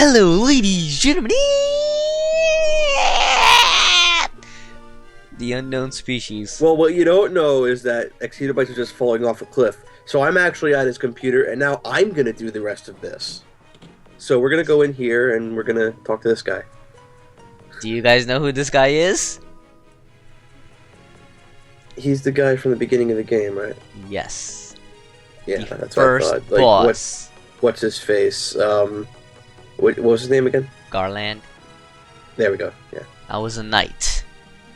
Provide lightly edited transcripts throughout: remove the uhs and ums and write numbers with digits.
Hello, ladies, gentlemen. The unknown species. Well, what you don't know is that xHitoBitez is just falling off a cliff. So I'm actually at his computer, and now I'm going to do the rest of this. So we're going to go in here, and we're going to talk to this guy. Do you guys know who this guy is? He's the guy from the beginning of the game, right? Yes. Yeah, the that's first what I thought. Like, boss. What's his face? What was his name again? Garland. There we go, yeah. I was a knight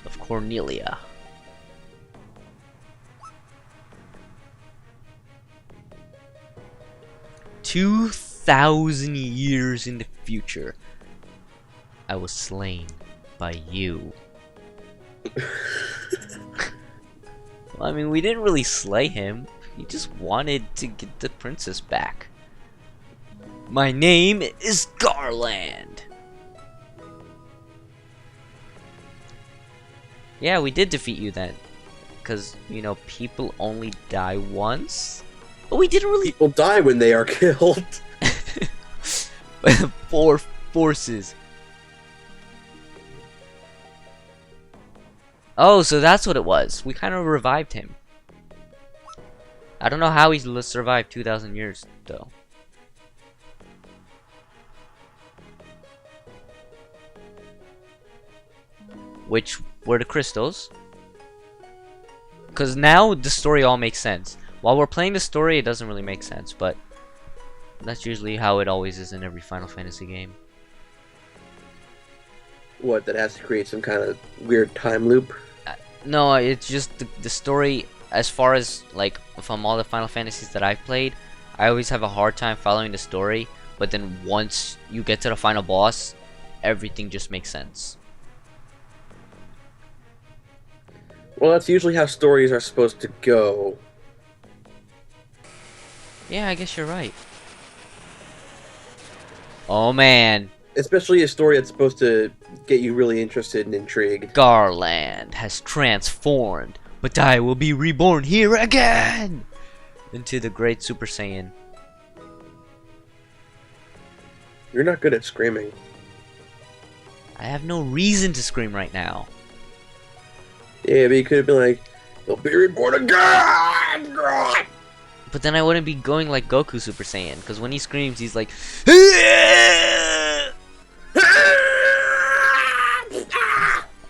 of Cornelia. "2,000 years in the future, I was slain by you." Well, I mean, we didn't really slay him. He just wanted to get the princess back. My name is Garland. Yeah, we did defeat you then. Because, you know, people only die once. But we didn't really... People die when they are killed. By the four forces. Oh, so that's what it was. We kind of revived him. I don't know how he survived 2,000 years, though. Which were the crystals. Because now the story all makes sense. While we're playing the story, it doesn't really make sense, but that's usually how it always is in every Final Fantasy game. What, that has to create some kind of weird time loop? No, it's just the story, as far as, like, from all the Final Fantasies that I've played, I always have a hard time following the story, but then once you get to the final boss, everything just makes sense. Well, that's usually how stories are supposed to go. Yeah, I guess you're right. Oh man. Especially a story that's supposed to get you really interested and intrigued. Garland has transformed, but I will be reborn here again! Into the great Super Saiyan. You're not good at screaming. I have no reason to scream right now. Yeah, but you could have been like, "They'll be reborn again!" But then I wouldn't be going like Goku Super Saiyan, because when he screams, he's like...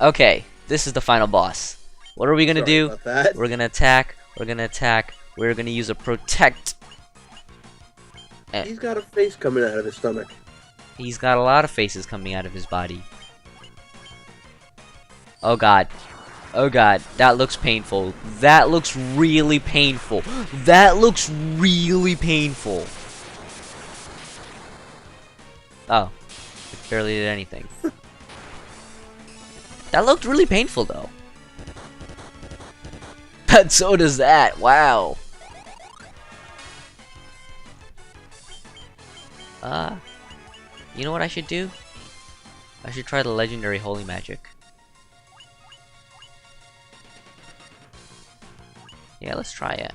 Okay, this is the final boss. What are we gonna do? We're gonna attack, we're gonna use a protect. He's got a face coming out of his stomach. He's got a lot of faces coming out of his body. Oh god. Oh god, that looks painful. That looks really painful. That looks really painful. Oh, it barely did anything. That looked really painful though. But so does that. Wow. You know what I should do? I should try the legendary holy magic. Yeah, let's try it.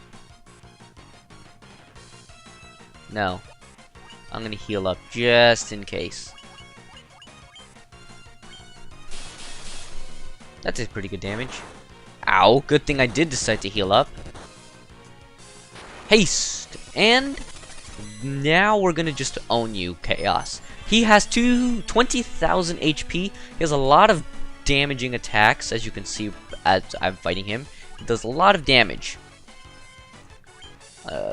No. I'm gonna heal up just in case. That did pretty good damage. Ow, good thing I did decide to heal up. Haste! And now we're gonna just own you, Chaos. He has 20,000 HP. He has a lot of damaging attacks, as you can see as I'm fighting him. He does a lot of damage.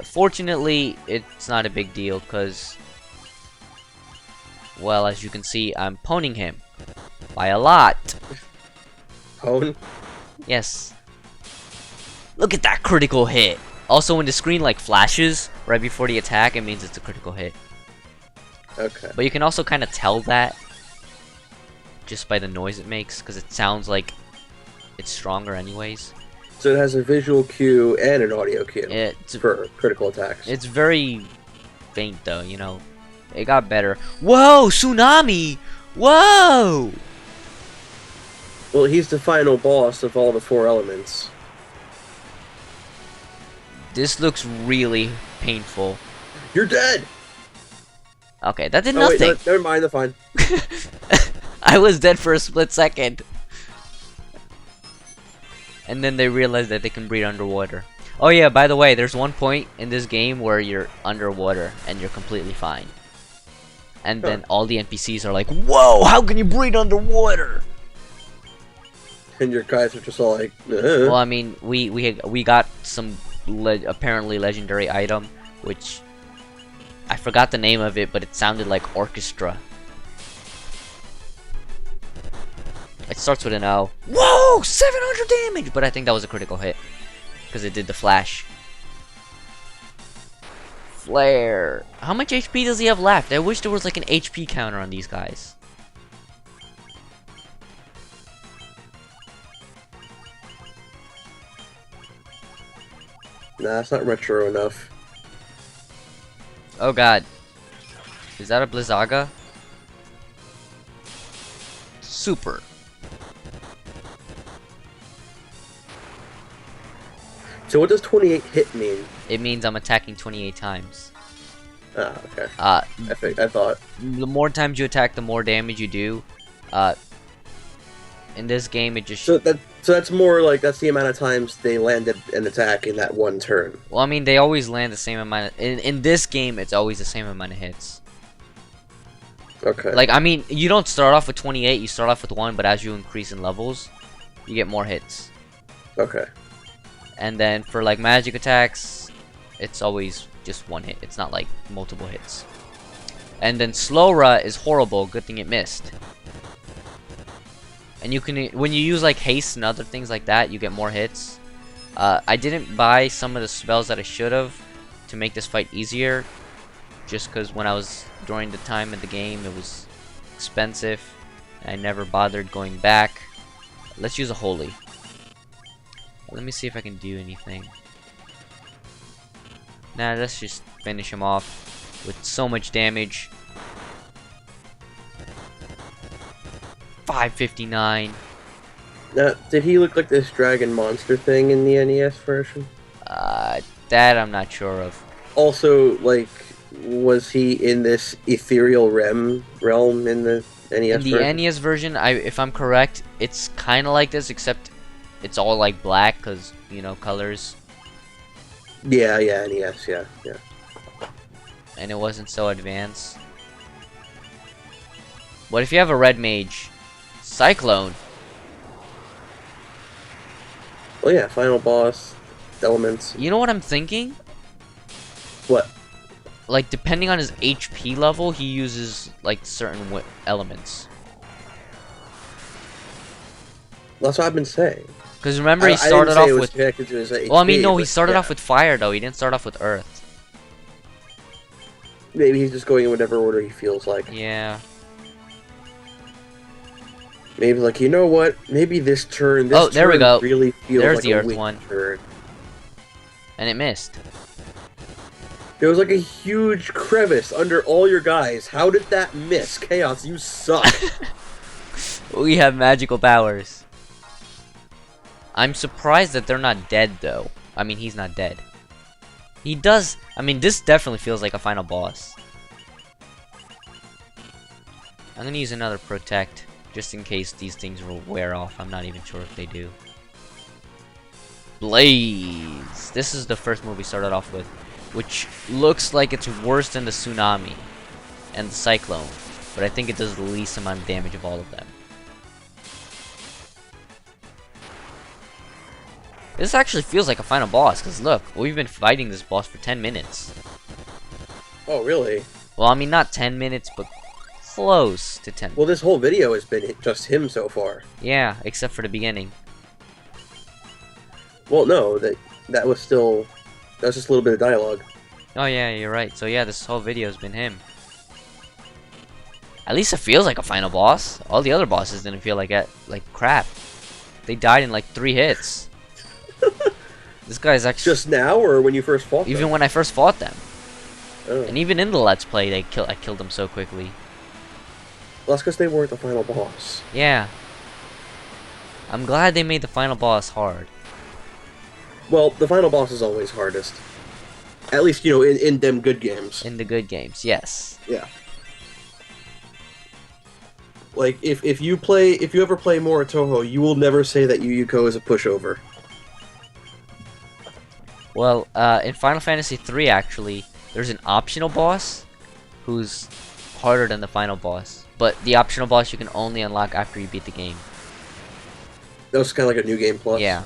Fortunately, it's not a big deal, because, well, as you can see, I'm poning him. By a lot. Pwn? Yes. Look at that critical hit. Also, when the screen, like, flashes right before the attack, it means it's a critical hit. Okay. But you can also kind of tell that just by the noise it makes, because it sounds like it's stronger anyways. So it has a visual cue and an audio cue It's for critical attacks. It's very faint though, you know. It got better. Whoa, tsunami! Whoa! Well, he's the final boss of all the 4 elements. This looks really painful. You're dead! Okay, that did Oh wait, nothing. no, never mind. They're fine. I was dead for a split second. And then they realized that they can breathe underwater. Oh yeah, by the way, there's one point in this game where you're underwater and you're completely fine. And then all the NPCs are like, "Whoa, how can you breathe underwater?" And your guys are just all like, Well, I mean, we got some apparently legendary item, which I forgot the name of it, but it sounded like orchestra. It starts with an O. Whoa, 700 damage! But I think that was a critical hit because it did the flash. Flare. How much HP does he have left? I wish there was like an HP counter on these guys. nah, that's not retro enough. Oh god. Is that a Blizzaga? Super. So what does 28 hit mean? It means I'm attacking 28 times. Ah, okay. I thought. The more times you attack, the more damage you do. In this game, it just... So that's more like, that's the amount of times they landed an attack in that one turn. Well, I mean, they always land the same amount of... In this game, it's always the same amount of hits. Okay. Like, I mean, you don't start off with 28, you start off with 1, but as you increase in levels, you get more hits. Okay. And then for, like, magic attacks, it's always just 1 hit. It's not, like, multiple hits. And then Slowra is horrible. Good thing it missed. And you can, when you use, like, haste and other things like that, you get more hits. I didn't buy some of the spells that I should have to make this fight easier. Just because when I was during the time of the game, it was expensive. I never bothered going back. Let's use a holy. Let me see if I can do anything. Nah, let's just finish him off with so much damage. 559. Now, did he look like this dragon monster thing in the NES version? That I'm not sure of. Also, like, was he in this ethereal realm in the NES In the version? NES version, if I'm correct, it's kind of like this, except it's all like black, because, you know, colors. Yeah, NES, yeah. And it wasn't so advanced. What if you have a red mage? Cyclone. Well, yeah, final boss, elements. You know what I'm thinking? What? Like, depending on his HP level, he uses, like, certain elements. That's what I've been saying. Because remember, he I didn't started say off it was with... connected to his HP, Well, I mean, no, he but started yeah. off with fire, though. He didn't start off with earth. Maybe he's just going in whatever order he feels like. Yeah. Maybe like, you know what? Maybe this turn. Oh, there we turn go. Really feels There's like the a earth weak one. turn. And it missed. There was like a huge crevice under all your guys. How did that miss? Chaos, you suck. We have magical powers. I'm surprised that they're not dead, though. I mean, he's not dead. He does... I mean, this definitely feels like a final boss. I'm gonna use another protect, just in case these things will wear off. I'm not even sure if they do. Blaze! This is the first move we started off with, which looks like it's worse than the tsunami and the cyclone, but I think it does the least amount of damage of all of them. This actually feels like a final boss, because look, we've been fighting this boss for 10 minutes. Oh, really? Well, I mean, not 10 minutes, but close to 10. Well, this whole video has been just him so far. Yeah, except for the beginning. Well, no, that was just a little bit of dialogue. Oh yeah, you're right. So yeah, this whole video has been him. At least it feels like a final boss. All the other bosses didn't feel like crap. They died in like 3 hits. This guy's actually... Just now, or when you first fought them? Even when I first fought them. Oh. And even in the Let's Play, I killed them so quickly. Well, that's because they weren't the final boss. Yeah. I'm glad they made the final boss hard. Well, the final boss is always hardest. At least, you know, in them good games. In the good games, yes. Yeah. Like if you ever play more Toho, you will never say that Yu Yuko is a pushover. Well, in Final Fantasy 3, actually, there's an optional boss who's harder than the final boss. But the optional boss you can only unlock after you beat the game. That was kind of like a new game plus. Yeah.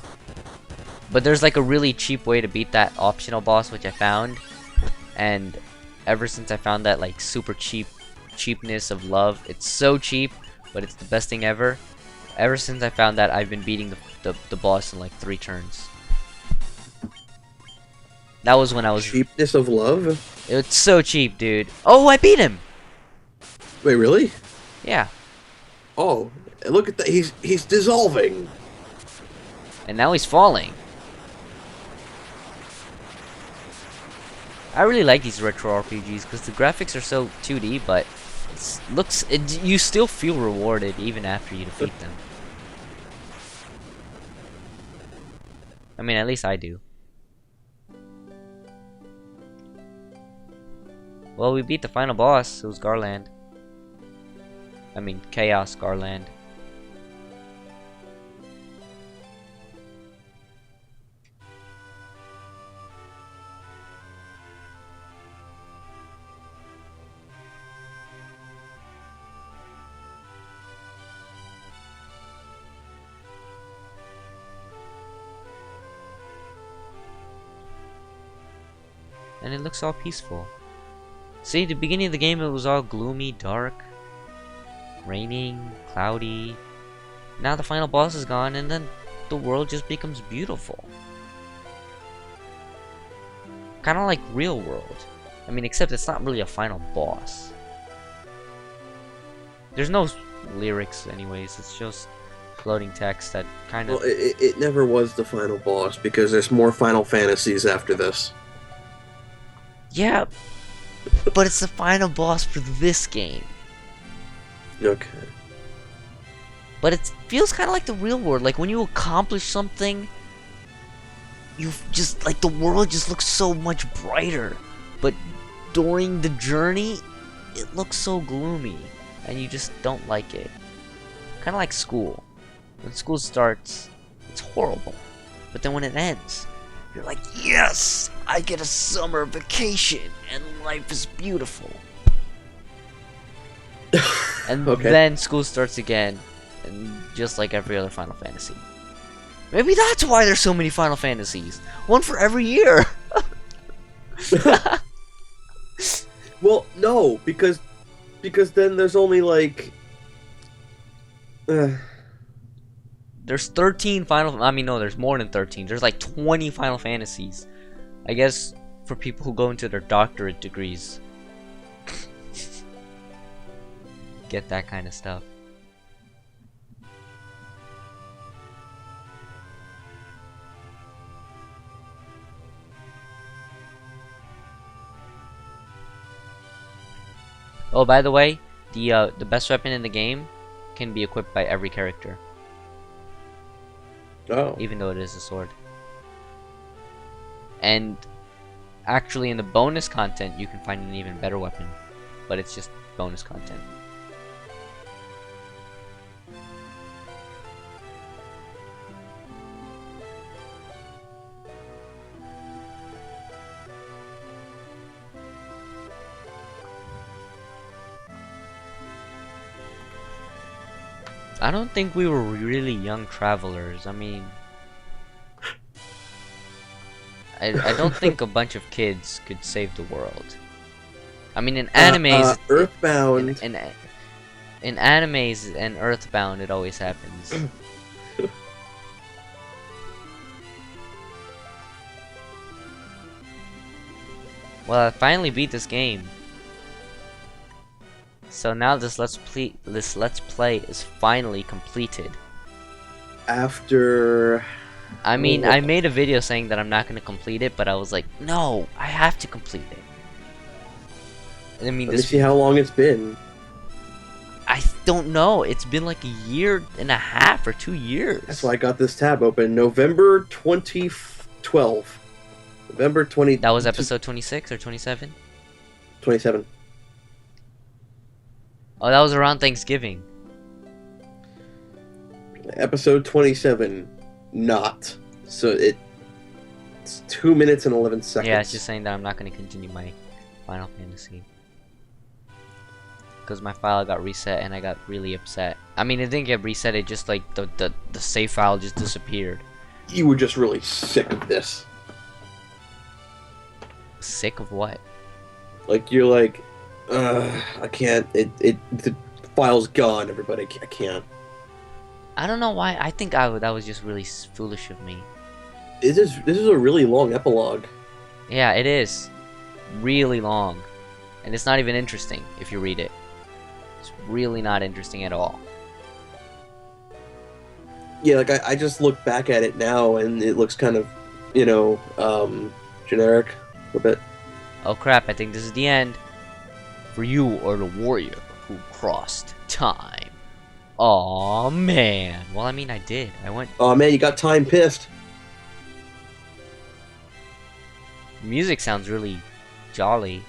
But there's like a really cheap way to beat that optional boss, which I found. And ever since I found that like super cheapness of love, it's so cheap, but it's the best thing ever. Ever since I found that, I've been beating the boss in like 3 turns. That was when I was... Cheapness of love? It's so cheap, dude. Oh, I beat him! Wait, really? Yeah. Oh, look at that. He's dissolving. And now he's falling. I really like these retro RPGs because the graphics are so 2D, but you still feel rewarded even after you defeat them. I mean, at least I do. Well, we beat the final boss. It was Garland. I mean, Chaos Garland. And it looks all peaceful. See, the beginning of the game, it was all gloomy, dark, raining, cloudy. Now the final boss is gone, and then the world just becomes beautiful. Kind of like real world. I mean, except it's not really a final boss. There's no lyrics anyways, it's just floating text that kind of... Well, it never was the final boss, because there's more Final Fantasies after this. Yeah, but it's the final boss for this game. Okay. But it feels kind of like the real world. Like when you accomplish something, you just like the world just looks so much brighter. But during the journey, it looks so gloomy, and you just don't like it. Kind of like school. When school starts, it's horrible. But then when it ends, you're like, yes, I get a summer vacation, and life is beautiful. And Okay. then school starts again, and just like every other Final Fantasy. Maybe that's why there's so many Final Fantasies. One for every year. Well, no, because then there's only like... There's 13 Final... I mean, no, there's more than 13. There's like 20 Final Fantasies. I guess for people who go into their doctorate degrees. Get that kind of stuff. Oh, by the way, the best weapon in the game can be equipped by every character. Oh. Even though it is a sword. And actually in the bonus content you can find an even better weapon, but it's just bonus content. I don't think we were really young travelers. I mean, I don't think a bunch of kids could save the world. I mean, in animes, Earthbound. In animes and Earthbound, it always happens. Well, I finally beat this game. So now this let's play is finally completed. After... I mean, I made a video saying that I'm not going to complete it, but I was like, no, I have to complete it. I mean, Let me see how long it's been. I don't know. It's been like a year and a half or 2 years. That's why I got this tab open. November 2012. November 20... That was episode 26 or 27? 27. Oh, that was around Thanksgiving. Episode 27, not. So it's 2 minutes and 11 seconds. Yeah, it's just saying that I'm not going to continue my Final Fantasy. Because my file got reset and I got really upset. I mean, it didn't get reset, it just like, the save file just disappeared. You were just really sick of this. Sick of what? Like, you're like, I can't, the file's gone, everybody, I can't. I don't know why, I think that was just really foolish of me. This is a really long epilogue. Yeah, it is. Really long. And it's not even interesting if you read it. It's really not interesting at all. Yeah, like, I just look back at it now, and it looks kind of, you know, generic a bit. Oh crap, I think this is the end. For you are the warrior who crossed time. Aw, man. Well, I mean, I did. I went... Oh man, you got time pissed. Music sounds really jolly.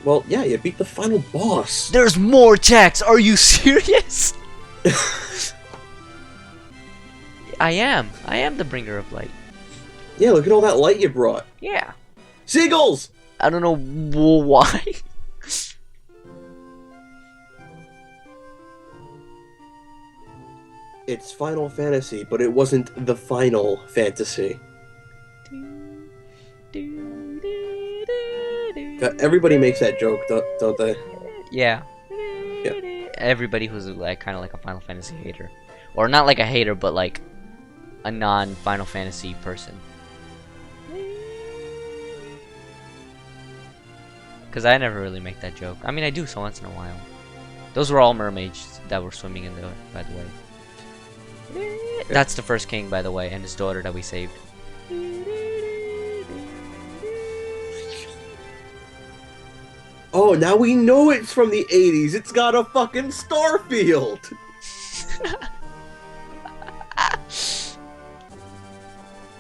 Well, yeah, you beat the final boss. There's more text! Are you serious? I am. I am the bringer of light. Yeah, look at all that light you brought. Yeah. Seagulls! I don't know why. It's Final Fantasy, but it wasn't the Final Fantasy. Everybody makes that joke, don't they? Yeah. Yeah. Everybody who's like kind of like a Final Fantasy hater, or not like a hater, but like a non-Final Fantasy person. Because I never really make that joke. I mean, I do so once in a while. Those were all mermaids that were swimming in there, by the way. That's the first king, by the way, and his daughter that we saved. Oh, now we know it's from the 80s. It's got a fucking star field.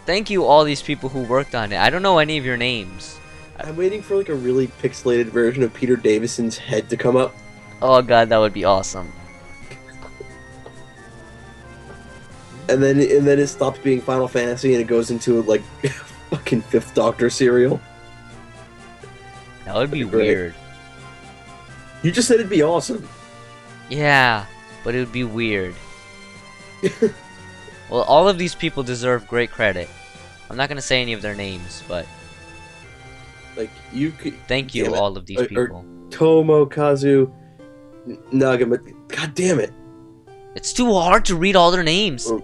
Thank you, all these people who worked on it. I don't know any of your names. I'm waiting for like a really pixelated version of Peter Davison's head to come up. Oh god, that would be awesome. And then it stops being Final Fantasy and it goes into like fucking Fifth Doctor serial. That would be Great. weird. You just said it'd be awesome. Yeah, but it would be weird. Well, all of these people deserve great credit. I'm not gonna say any of their names, but Like you could. thank you, all of these Or people. Tomokazu Nagama. God damn it. It's too hard to read all their names. Or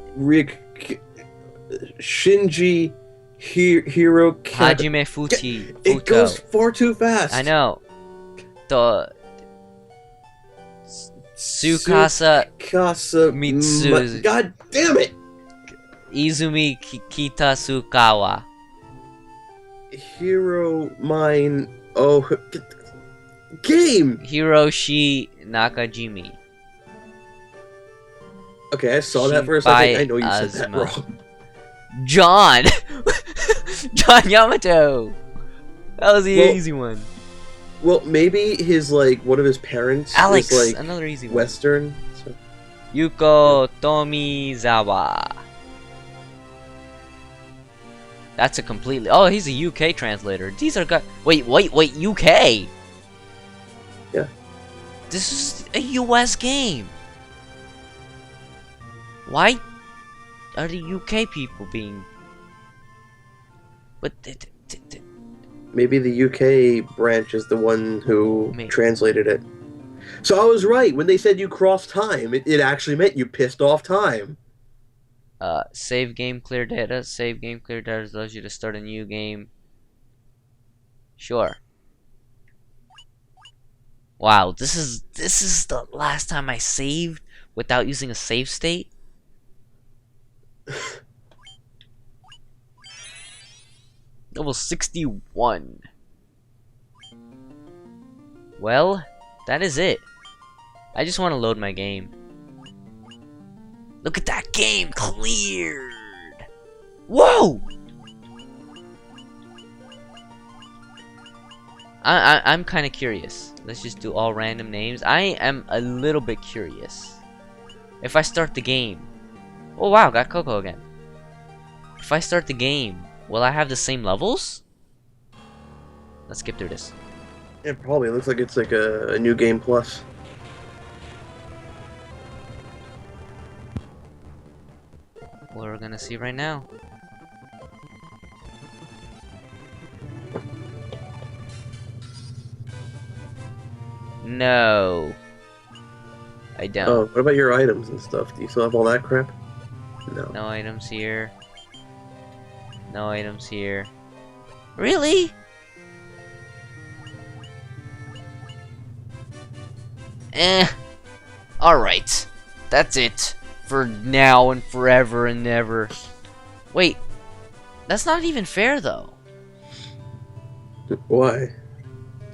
Shinji Hiro Hajime Fuji. It goes far too fast. I know. The Tsukasa Mitsu. God damn it. Izumi Kitasukawa. Hero mine. Oh, game. Hiroshi Nakajimi. Okay, I saw that for a second. I know you said that Azuma. wrong. John! John Yamato! That was the easy one. Well, maybe his like one of his parents Alex! is like Another easy one. Western. So. Yuko Tomizawa. That's a completely... Oh, he's a UK translator. These are... Wait, UK? Yeah. This is a US game. Why are the UK people being... But... Maybe the UK branch is the one who Maybe. translated it. So I was right when they said you crossed time. It actually meant you pissed off time. Save game, clear data. Save game, clear data allows you to start a new game. Sure. Wow, this is the last time I saved without using a save state. Level 61. Well, that is it. I just want to load my game. Look at that game cleared. Whoa! I'm kind of curious. Let's just do all random names. I am a little bit curious. If I start the game... Oh wow, got Coco again. If I start the game, will I have the same levels? Let's skip through this. It probably looks like it's like a new game plus. What we're gonna see right now. No. I don't. Oh, what about your items and stuff? Do you still have all that crap? No. No items here. No items here. Really? Alright. That's it. For now and forever and never. Wait. That's not even fair though. Why?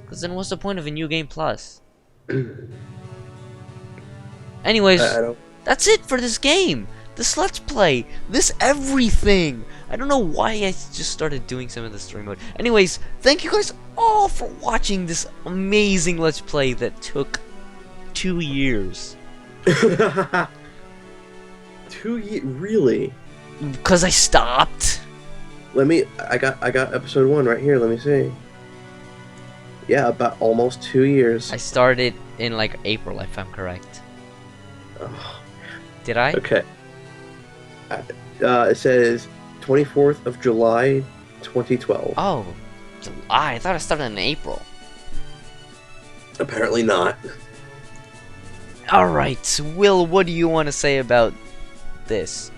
Because then what's the point of a new game plus? Anyways, I don't... that's it for this game. This Let's Play. This everything. I don't know why I just started doing some of the story mode. Anyways, thank you guys all for watching this amazing Let's Play that took 2 years. 2 years? Really? Because I stopped. I got episode 1 right here, let me see. Yeah, about almost 2 years. I started in like April, if I'm correct. Oh. Did I? Okay. It says 24th of July, 2012. Oh, July. I thought I started in April. Apparently not. Alright, Will, what do you want to say about this?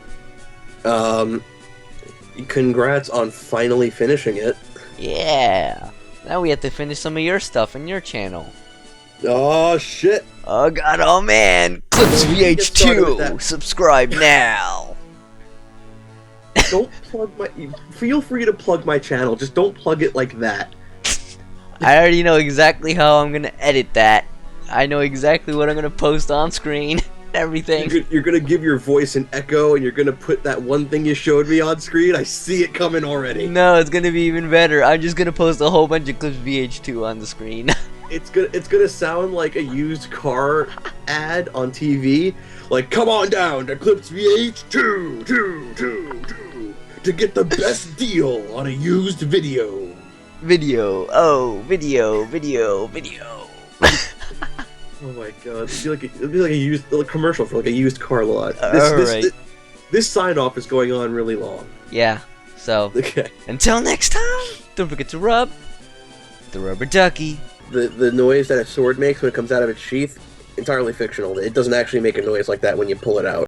Congrats on finally finishing it. Yeah. Now we have to finish some of your stuff on your channel. Oh, shit. Oh god, oh man! Clips VH2! Subscribe now! Don't plug my... Feel free to plug my channel, just don't plug it like that. I already know exactly how I'm gonna edit that. I know exactly what I'm gonna post on screen. Everything. You're gonna give your voice an echo and you're gonna put that one thing you showed me on screen? I see it coming already. No, it's gonna be even better. I'm just gonna post a whole bunch of Clips VH2 on the screen. It's gonna sound like a used car ad on TV. Like, come on down to Clips VH2 to get the best deal on a used video. Video. Oh, video. Oh my god, it'd be like a used commercial for like a used car lot. This sign off is going on really long. Yeah. So Okay. until next time, don't forget to rub the rubber ducky. The noise that a sword makes when it comes out of its sheath, entirely fictional. It doesn't actually make a noise like that when you pull it out.